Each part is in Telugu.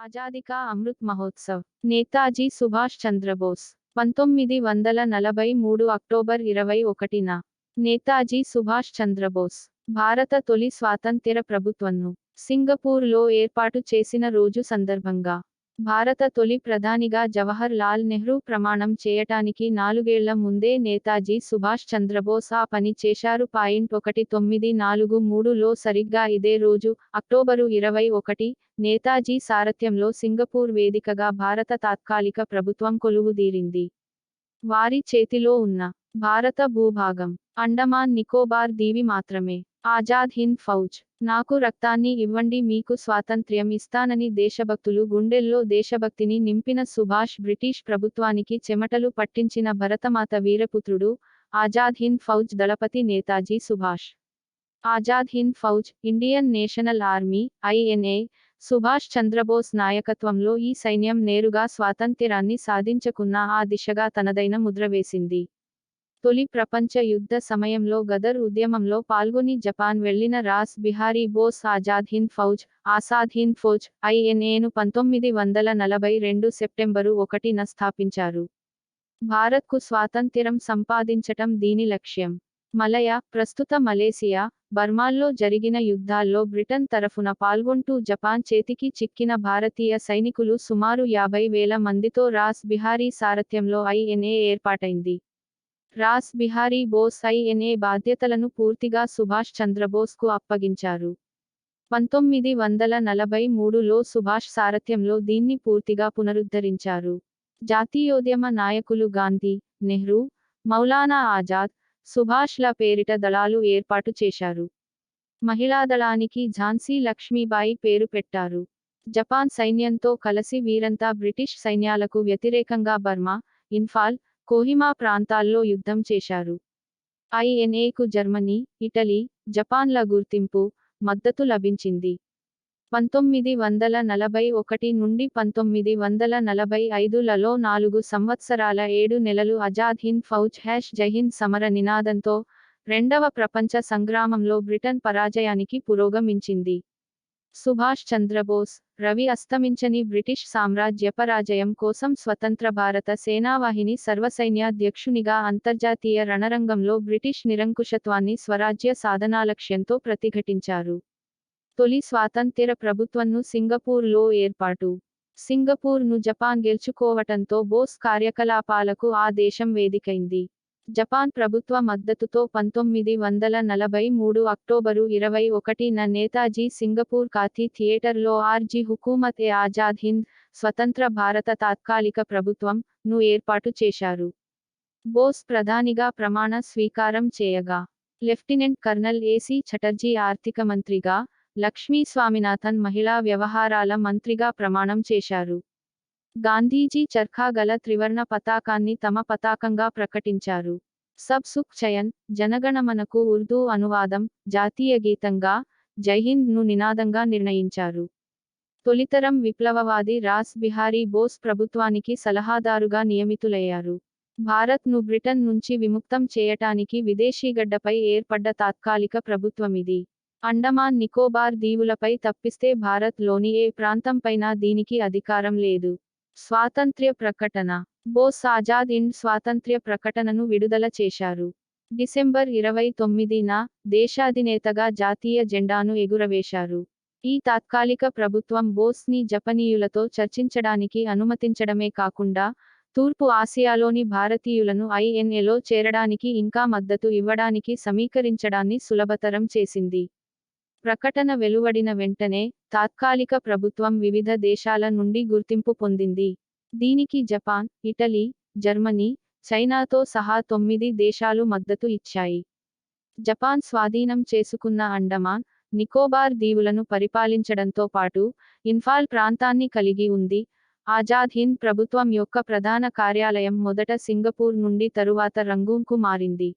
ఆజాదీ కా అమృత్ మహోత్సవ్. నేతాజీ సుభాష్ చంద్రబోస్ 1943 అక్టోబర్ 21న నేతాజీ సుభాష్ చంద్రబోస్ భారత తొలి స్వాతంత్ర్య ప్రభుత్వంను సింగపూర్లో ఏర్పాటు చేసిన రోజు సందర్భంగా భారత తొలి ప్రధానిగా జవహర్ లాల్ నెహ్రూ ప్రమాణం చేయటానికి 4 ఏళ్ల ముందే నేతాజీ సుభాష్ చంద్రబోస్ ఆ పని చేశారు. 1943లో సరిగ్గా ఇదే రోజు అక్టోబరు 21 నేతాజీ సారథ్యంలో సింగపూర్ వేదికగా భారత తాత్కాలిక ప్రభుత్వం కొలువుదీరింది. వారి చేతిలో ఉన్న భారత భూభాగం అండమాన్ నికోబార్ దీవి మాత్రమే. ఆజాద్ హింద్ ఫౌజ్, నాకు రక్తాన్ని ఇవ్వండి మీకు స్వాతంత్ర్యం ఇస్తానని దేశభక్తులు గుండెల్లో దేశభక్తిని నింపిన సుభాష్ బ్రిటిష్ ప్రభుత్వానికి చెమటలు పట్టించిన భరతమాత వీరపుత్రుడు. ఆజాద్ హింద్ ఫౌజ్ దళపతి Netaji Subhash. Azad Hind Fauj, Indian National Army (ఐఎన్ఏ) సుభాష్ చంద్రబోస్ నాయకత్వంలో ఈ సైన్యం నేరుగా స్వాతంత్ర్యాన్ని సాధించకున్నా ఆ దిశగా తనదైన ముద్ర వేసింది. తొలి ప్రపంచ యుద్ధ సమయంలో గదర్ ఉద్యమంలో పాల్గొని జపాన్ వెళ్లిన రాస్ బిహారీ బోస్ ఆజాద్ హింద్ ఫౌజ్, ఆసాద్ హింద్ ఫౌజ్, ఐఎన్ఏను 1942 సెప్టెంబరు 1న స్థాపించారు. భారత్కు స్వాతంత్ర్యం సంపాదించటం దీని లక్ష్యం. మలయ, ప్రస్తుత మలేసియా, బర్మాల్లో జరిగిన యుద్ధాల్లో బ్రిటన్ తరఫున పాల్గొంటూ జపాన్ చేతికి చిక్కిన భారతీయ సైనికులు సుమారు 50,000 మందితో రాస్ బిహారీ సారథ్యంలో ఐఎన్ఏ ఏర్పాటైంది. రాస్ బిహారీ బోస్ ఐఎన్ఏ బాధ్యతలను పూర్తిగా సుభాష్ చంద్రబోస్కు అప్పగించారు. 1943లో సుభాష్ సారథ్యంలో దీన్ని పూర్తిగా పునరుద్ధరించారు. జాతీయోద్యమ నాయకులు గాంధీ, నెహ్రూ, మౌలానా ఆజాద్, సుభాష్ల పేరిట దళాలు ఏర్పాటు చేశారు. మహిళాదళానికి ఝాన్సీ లక్ష్మీబాయి పేరు పెట్టారు. జపాన్ సైన్యంతో కలసి వీరంతా బ్రిటిష్ సైన్యాలకు వ్యతిరేకంగా బర్మా, ఇంఫాల్, కోహిమా ప్రాంతాల్లో యుద్ధం చేశారు. ఐఎన్ఏకు జర్మనీ, ఇటలీ, జపాన్ల గుర్తింపు, మద్దతు లభించింది. 1941 నుండి 1945లలో 4 సంవత్సరాల 7 నెలలు ఆజాద్ హింద్ ఫౌజ్ జైహింద్ సమర నినాదంతో రెండవ ప్రపంచ సంగ్రామంలో బ్రిటన్ పరాజయానికి పురోగమించింది. సుభాష్ చంద్రబోస్, రవి అస్తమించని బ్రిటిష్ సామ్రాజ్య పరాజయం కోసం స్వతంత్ర భారత సేనావాహిని సర్వసైన్యాధ్యక్షునిగా అంతర్జాతీయ రణరంగంలో బ్రిటిష్ నిరంకుశత్వాన్ని స్వరాజ్య సాధనాలక్ష్యంతో ప్రతిఘటించారు. తొలి స్వాతంత్ర్య ప్రభుత్వంను సింగపూర్లో ఏర్పాటు. సింగపూర్ను జపాన్ గెలుచుకోవటంతో బోస్ కార్యకలాపాలకు ఆ దేశం వేదికైంది. జపాన్ ప్రభుత్వ మద్దతుతో 1943 అక్టోబరు 21న నేతాజీ సింగపూర్ కాథీ థియేటర్లో ఆర్జీ హుకూమత్ ఏ ఆజాద్ హింద్, స్వతంత్ర భారత తాత్కాలిక ప్రభుత్వం ను ఏర్పాటు చేశారు. బోస్ ప్రధానిగా ప్రమాణ స్వీకారం చేయగా, లెఫ్టినెంట్ కర్నల్ ఏసీ చటర్జీ ఆర్థిక మంత్రిగా, లక్ష్మీ స్వామినాథన్ మహిళా వ్యవహారాల మంత్రిగా ప్రమాణం చేశారు. గాంధీజీ చర్ఖా గల త్రివర్ణ పతాకాన్ని తమ పతాకంగా ప్రకటించారు. సబ్ సుఖ్ చయన్, జనగణమనకు ఉర్దూ అనువాదం, జాతీయ గీతంగా జైహింద్ ను నినాదంగా నిర్ణయించారు. తొలితరం విప్లవవాది రాస్ బిహారీ బోస్ ప్రభుత్వానికి సలహాదారుగా నియమితులయ్యారు. భారత్ ను బ్రిటన్ నుంచి విముక్తం చేయటానికి విదేశీగడ్డపై ఏర్పడ్డ తాత్కాలిక ప్రభుత్వమిది. అండమాన్ నికోబార్ దీవులపై తప్పిస్తే భారత్ లోని ఏ ప్రాంతంపైనా దీనికి అధికారం లేదు. స్వాతంత్ర్య ప్రకటన. బోస్ ఆజాద్ హింద్ స్వాతంత్ర్య ప్రకటనను విడుదల చేశారు. డిసెంబర్ 29న దేశాధినేతగా జాతీయ జెండాను ఎగురవేశారు. ఈ తాత్కాలిక ప్రభుత్వం బోస్ ని జపనీయులతో చర్చించడానికి అనుమతించడమే కాకుండా తూర్పు ఆసియాలోని భారతీయులను ఐఎన్ఏలో చేరడానికి ఇంకా మద్దతు ఇవ్వడానికి సమీకరించడాన్ని సులభతరం చేసింది. ప్రకటన వెలువడిన వెంటనే తాత్కాలిక ప్రభుత్వం వివిధ దేశాల నుండి గుర్తింపు పొందింది. దీనికి జపాన్, ఇటలీ, జర్మనీ, చైనాతో సహా 9 దేశాలు మద్దతు ఇచ్చాయి. జపాన్ స్వాధీనం చేసుకున్న అండమాన్, నికోబార్ దీవులను పరిపాలించడంతో పాటు ఇంఫాల్ ప్రాంతాన్ని కలిగి ఉంది. ఆజాద్ హింద్ ప్రభుత్వం యొక్క ప్రధాన కార్యాలయం మొదట సింగపూర్ నుండి తరువాత రంగూన్కు మారింది.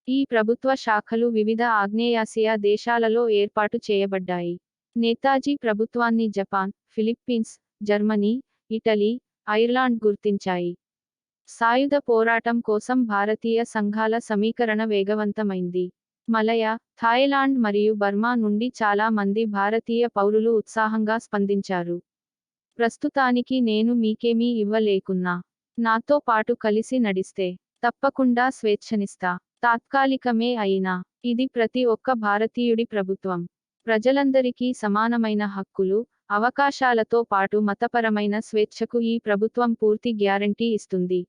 ఈ ప్రభుత్వ శాఖలు వివిధ ఆగ్నేయాసియా దేశాలలో ఏర్పాటు చేయబడ్డాయి. నేతాజీ ప్రభుత్వాన్ని Japan, Philippines, Germany, Italy, Ireland గుర్తించాయి. సాయుధ పోరాటం కోసం భారతీయ సంఘాల సమీకరణ వేగవంతమైంది. మలయ, థాయిలాండ్ మరియు బర్మా నుండి చాలా మంది భారతీయ పౌరులు ఉత్సాహంగా స్పందించారు. ప్రస్తుతానికి నేను మీకేమీ ఇవ్వలేకున్నా. నాతో పాటు కలిసి నడిస్తే తప్పకుండా స్వేచ్ఛనిస్తా. తాత్కాలికమే అయినా ఇది ప్రతి ఒక్క భారతీయుడి ప్రభుత్వం. ప్రజలందరికీ సమానమైన హక్కులు, అవకాశాలతో పాటు మతపరమైన స్వేచ్ఛకు ఈ ప్రభుత్వం పూర్తి గ్యారంటీ ఇస్తుంది.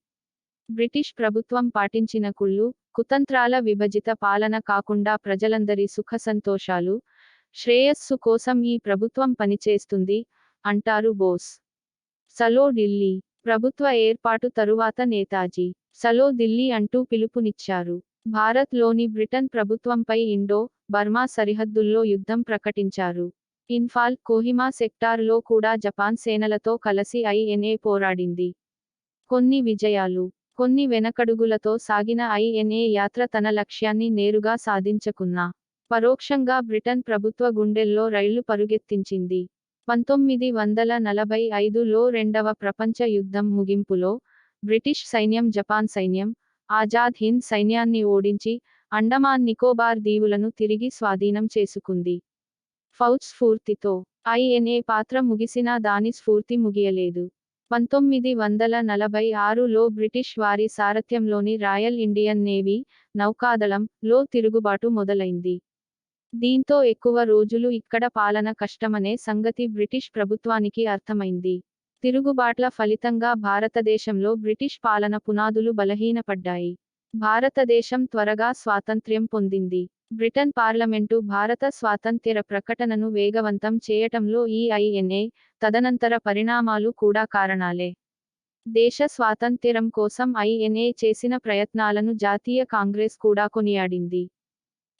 బ్రిటిష్ ప్రభుత్వం పాటించిన కుళ్ళు, కుతంత్రాల విభజిత పాలన కాకుండా ప్రజలందరి సుఖసంతోషాలు, శ్రేయస్సు కోసం ఈ ప్రభుత్వం పనిచేస్తుంది, అంటారు బోస్. చలో ఢిల్లీ. ప్రభుత్వ ఏర్పాటు తరువాత నేతాజీ చలో ఢిల్లీ అంటూ పిలుపునిచ్చారు. భారత్లోని బ్రిటన్ ప్రభుత్వంపై ఇండో బర్మా సరిహద్దుల్లో యుద్ధం ప్రకటించారు. ఇన్ఫాల్, కోహిమా సెక్టార్లో కూడా జపాన్ సేనలతో కలిసి ఐఎన్ఏ పోరాడింది. కొన్ని విజయాలు, కొన్ని వెనకడుగులతో సాగిన ఐఎన్ఏ యాత్ర తన లక్ష్యాన్ని నేరుగా సాధించకున్నా, పరోక్షంగా బ్రిటన్ ప్రభుత్వ గుండెల్లో రైళ్లు పరుగెత్తించింది. 1945లో రెండవ ప్రపంచ యుద్ధం ముగింపులో, బ్రిటిష్ సైన్యం జపాన్ సైన్యం, ఆజాద్ హింద్ సైన్యాన్ని ఓడించి, అండమాన్ నికోబార్ దీవులను తిరిగి స్వాధీనం చేసుకుంది. ఫౌజ్ స్ఫూర్తితో ఐఎన్ఏ పాత్ర ముగిసినా దాని స్ఫూర్తి ముగియలేదు. 1946లో బ్రిటిష్ వారి సారథ్యంలోని రాయల్ ఇండియన్ నేవీ, నౌకాదళం, లో తిరుగుబాటు మొదలైంది. దీంతో ఎక్కువ రోజులు ఇక్కడ పాలన కష్టమనే సంగతి బ్రిటిష్ ప్రభుత్వానికి అర్థమైంది. తిరుగుబాట్ల ఫలితంగా భారతదేశంలో బ్రిటిష్ పాలన పునాదులు బలహీనపడ్డాయి. భారతదేశం త్వరగా స్వాతంత్ర్యం పొందింది. బ్రిటన్ పార్లమెంటు భారత స్వాతంత్ర్య ప్రకటనను వేగవంతం చేయటంలో ఈ ఐఎన్ఏ, తదనంతర పరిణామాలు కూడా కారణాలే. దేశ స్వాతంత్ర్యం కోసం ఐఎన్ఏ చేసిన ప్రయత్నాలను జాతీయ కాంగ్రెస్ కూడా కొనియాడింది.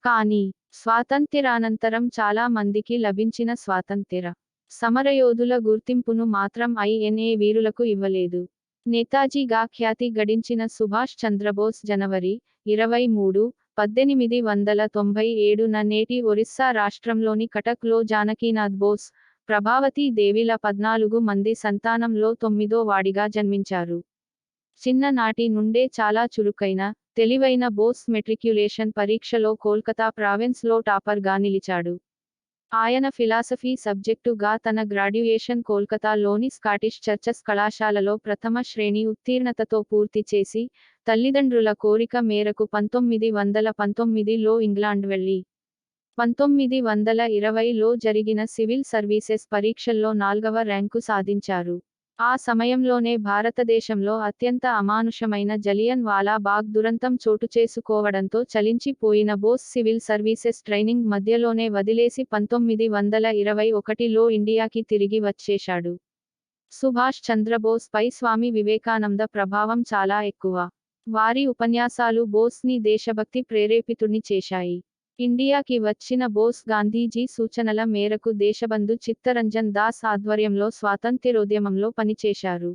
కానీ స్వాతంత్ర్యానంతరం చాలా మందికి లభించిన స్వాతంత్ర్య సమరయోధుల గుర్తింపును మాత్రం ఐఎన్ఏ వీరులకు ఇవ్వలేదు. నేతాజీగా ఖ్యాతి గడించిన సుభాష్ చంద్రబోస్ జనవరి 23, 1897న నేటి ఒరిస్సా రాష్ట్రంలోని కటక్లో జానకీనాథ్ బోస్, ప్రభావతీ దేవిల 14 మంది సంతానంలో 9వ వాడిగా జన్మించారు. చిన్ననాటి నుండే చాలా చురుకైన, తెలివైన బోస్ మెట్రిక్యులేషన్ పరీక్షలో కోల్కతా ప్రావిన్స్లో టాపర్గా నిలిచాడు. ఆయన ఫిలాసఫీ సబ్జెక్టుగా తన గ్రాడ్యుయేషన్ కోల్కతాలోని స్కాటిష్ చర్చస్ కళాశాలలో ప్రథమ శ్రేణి ఉత్తీర్ణతతో పూర్తి చేసి, తల్లిదండ్రుల కోరిక మేరకు 1919లో ఇంగ్లాండ్ వెళ్లి, 1920లో జరిగిన సివిల్ సర్వీసెస్ పరీక్షల్లో 4వ ర్యాంకు సాధించారు. ఆ సమయంలోనే భారతదేశంలో అత్యంత అమానుషమైన జలియన్ వాలా బాగ్ దురంతం చోటుచేసుకోవడంతో చలించిపోయిన బోస్ సివిల్ సర్వీసెస్ ట్రైనింగ్ మధ్యలోనే వదిలేసి 1921లో ఇండియాకి తిరిగి వచ్చేశాడు. సుభాష్ చంద్రబోస్ పై స్వామి వివేకానంద ప్రభావం చాలా ఎక్కువ. వారి ఉపన్యాసాలు బోస్ని దేశభక్తి ప్రేరేపితుణ్ణి చేశాయి. ఇండియాకి వచ్చిన బోస్ గాంధీజీ సూచనల మేరకు దేశబంధు చిత్తరంజన్ దాస్ ఆధ్వర్యంలో స్వాతంత్ర్యోద్యమంలో పనిచేశారు.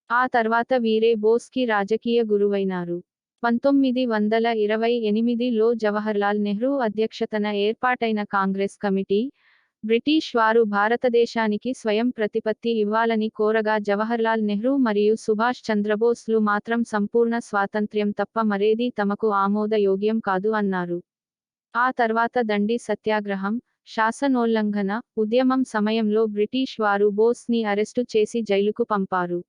ఆ తర్వాత వీరే బోస్కి రాజకీయ గురువైనారు. 1928లో జవహర్లాల్ నెహ్రూ అధ్యక్షతన ఏర్పాటైన కాంగ్రెస్ కమిటీ, బ్రిటిష్ వారు భారతదేశానికి స్వయం ప్రతిపత్తి ఇవ్వాలని కోరగా జవహర్లాల్ నెహ్రూ మరియు సుభాష్ చంద్రబోస్లు మాత్రం సంపూర్ణ స్వాతంత్ర్యం తప్ప మరేదీ తమకు ఆమోదయోగ్యం కాదు అన్నారు. ఆ తర్వాత దండి సత్యాగ్రహం, శాసనోల్లంఘన ఉద్యమం సమయంలో బ్రిటిష్ వారు బోస్ని అరెస్టు చేసి జైలుకు పంపారు.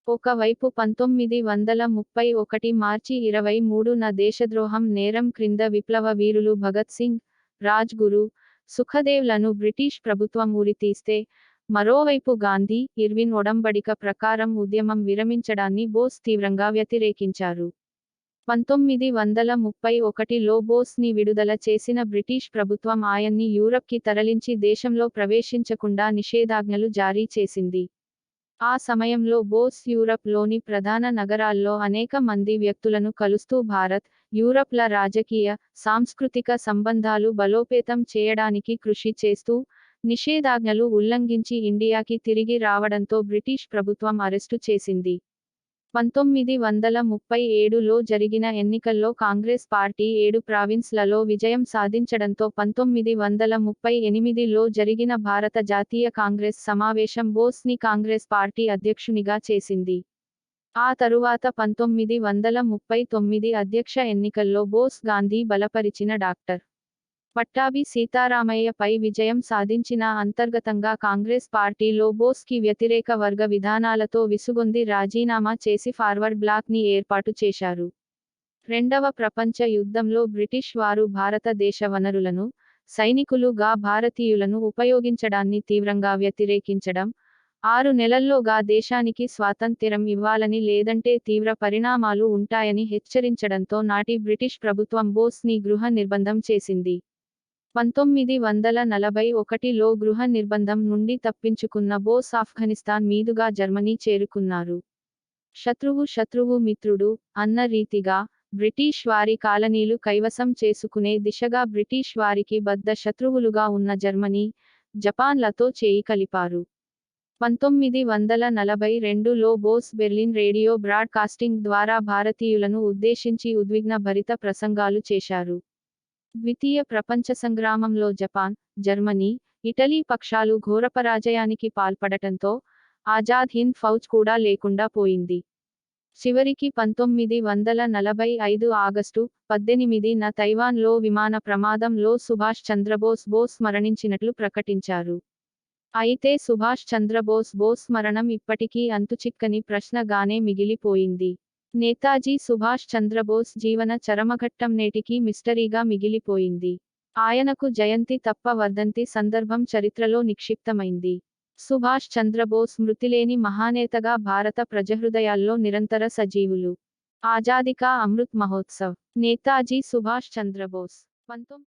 ఒకవైపు 1931 మార్చి 23న దేశద్రోహం నేరం క్రింద విప్లవ వీరులు భగత్ సింగ్, రాజ్ గురు, సుఖదేవ్లను బ్రిటిష్ ప్రభుత్వం ఉరితీస్తే, మరోవైపు గాంధీ, ఇర్విన్ ఒడంబడిక ప్రకారం ఉద్యమం విరమించడాన్ని బోస్ తీవ్రంగా వ్యతిరేకించారు. 1931లో బోస్ని విడుదల చేసిన బ్రిటిష్ ప్రభుత్వం ఆయన్ని యూరప్కి తరలించి దేశంలో ప్రవేశించకుండా నిషేధాజ్ఞలు జారీ చేసింది. ఆ సమయంలో బోస్ యూరప్లోని ప్రధాన నగరాల్లో అనేక మంది వ్యక్తులను కలుస్తూ భారత్, యూరప్ల రాజకీయ, సాంస్కృతిక సంబంధాలు బలోపేతం చేయడానికి కృషి చేస్తూ, నిషేధాజ్ఞలు ఉల్లంఘించి ఇండియాకి తిరిగి రావడంతో బ్రిటిష్ ప్రభుత్వం అరెస్టు చేసింది. 1937లో జరిగిన ఎన్నికల్లో కాంగ్రెస్ పార్టీ 7 ప్రావిన్స్లలో విజయం సాధించడంతో 1938లో జరిగిన భారత జాతీయ కాంగ్రెస్ సమావేశం బోస్ని కాంగ్రెస్ పార్టీ అధ్యక్షునిగా చేసింది. ఆ తరువాత 1939 అధ్యక్ష ఎన్నికల్లో బోస్ గాంధీ బలపరిచిన డాక్టర్ పట్టాభి సీతారామయ్య పై విజయం సాధించినా అంతర్గతంగా కాంగ్రెస్ పార్టీలో బోస్ కి వ్యతిరేక వర్గ విధానాలతో విసుగొంది రాజీనామా చేసి ఫార్వర్డ్ బ్లాక్ ని ఏర్పాటు చేశారు. రెండవ ప్రపంచ యుద్ధంలో బ్రిటిష్ వారు భారతదేశ వనరులను, సైనికులుగా భారతీయులను ఉపయోగించడాన్ని తీవ్రంగా వ్యతిరేకించడం, 6 నెలల్లోగా దేశానికి స్వాతంత్ర్యం ఇవ్వాలని లేదంటే తీవ్ర పరిణామాలు ఉంటాయని హెచ్చరించడంతో నాటి బ్రిటిష్ ప్రభుత్వం బోస్ ని గృహ నిర్బంధం చేసింది. 1941లో గృహ నిర్బంధం నుండి తప్పించుకున్న బోస్ ఆఫ్ఘనిస్తాన్ మీదుగా జర్మనీ చేరుకున్నారు. శత్రువు మిత్రుడు అన్న రీతిగా బ్రిటిష్ వారి కాలనీలు కైవసం చేసుకునే దిశగా బ్రిటిష్ వారికి బద్ధ శత్రువులుగా ఉన్న జర్మనీ, జపాన్లతో చేయి కలిపారు. 1942లో బోస్ బెర్లిన్ రేడియో బ్రాడ్కాస్టింగ్ ద్వారా భారతీయులను ఉద్దేశించి ఉద్విగ్న భరిత ప్రసంగాలు చేశారు. ద్వితీయ ప్రపంచ సంగ్రామంలో జపాన్, జర్మనీ, ఇటలీ పక్షాలు ఘోరపరాజయానికి పాల్పడటంతో ఆజాద్ హింద్ ఫౌజ్ కూడా లేకుండా పోయింది. చివరికి 1945 ఆగస్టు 18న తైవాన్లో విమాన ప్రమాదంలో సుభాష్ చంద్రబోస్ మరణించినట్లు ప్రకటించారు. అయితే సుభాష్ చంద్రబోస్ మరణం ఇప్పటికీ అంతుచిక్కని ప్రశ్నగానే మిగిలిపోయింది. నేతాజీ సుభాష్ చంద్రబోస్ జీవన చరమఘట్టం నేటికీ మిస్టరీగా మిగిలిపోయింది. ఆయనకు జయంతి తప్ప వర్ధంతి సందర్భం చరిత్రలో నిక్షిప్తమైంది. సుభాష్ చంద్రబోస్ మృతిలేని మహానేతగా భారత ప్రజహృదయాల్లో నిరంతర సజీవులు. ఆజాదీ కా అమృత్ మహోత్సవ్. నేతాజీ సుభాష్ చంద్రబోస్